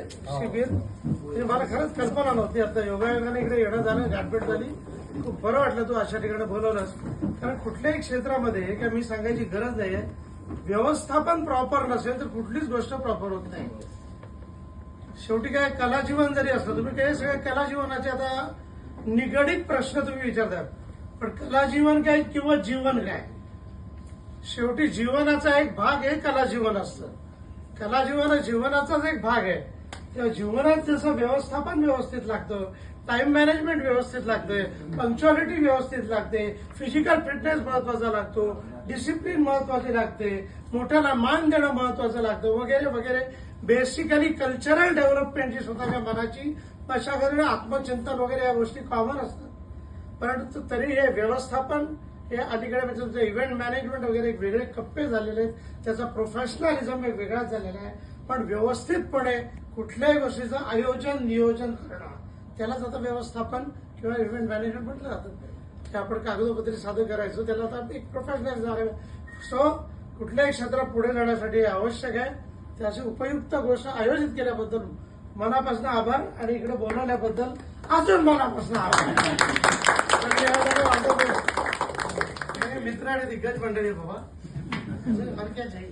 शिबिर हे मला खरंच कल्पना नव्हती. आता योगायोगाने इकडे येणं झालं, गाठभेट झाली, खूप बरं वाटलं तू अशा ठिकाणी बोलवलंस. कारण कुठल्याही क्षेत्रामध्ये काय मी सांगायची गरज नाहीये, व्यवस्थापन प्रॉपर नसेल तर कुठलीच गोष्ट प्रॉपर होत नाही. शेवटी काय कलाजीवन जरी असलं, तुम्ही काही सगळ्या कलाजीवनाचे आता निगडीत प्रश्न तुम्ही विचारता, पण कलाजीवन काय किंवा जीवन काय, शेवटी जीवनाचा एक भाग हे कलाजीवन असतं. कलाजीवन जीवनाचाच एक भाग आहे. तेव्हा जीवनात जसं व्यवस्थापन व्यवस्थित लागतं, टाइम मॅनेजमेंट व्यवस्थित लागते, पंक्च्युअलिटी व्यवस्थित लागते, फिजिकल फिटनेस महत्वाचा लागतो, डिसिप्लिन महत्वाची लागते, मोठ्याला मान देणं महत्वाचं लागतं, वगैरे वगैरे. बेसिकली कल्चरल डेव्हलपमेंटची स्वतःच्या मनाची मशागत, आत्मचिंतन वगैरे या गोष्टी कॉमन असतात. परंतु तरी हे व्यवस्थापन हे अलीकडे म्हणजे तुमचं इव्हेंट मॅनेजमेंट वगैरे एक वेगळे कप्पे झालेले आहेत, त्याचा प्रोफेशनलिझम एक वेगळाच झालेला आहे. पण व्यवस्थितपणे कुठल्याही गोष्टीचं आयोजन नियोजन करणं, त्यालाच आता व्यवस्थापन किंवा इव्हेंट मॅनेजमेंट म्हटलं जातं. की आपण कागदोपत्री सादर करायचो, त्याला आता एक प्रोफेशनल झालं. सो कुठल्याही क्षेत्रात पुढे जाण्यासाठी आवश्यक आहे. त्याची उपयुक्त गोष्ट आयोजित केल्याबद्दल मनापासून आभार, आणि इकडे बोलवल्याबद्दल अजून मनापासून आभार. मित्र आणि दिग्गज मंडळी बाबा, हलक्याच आहे.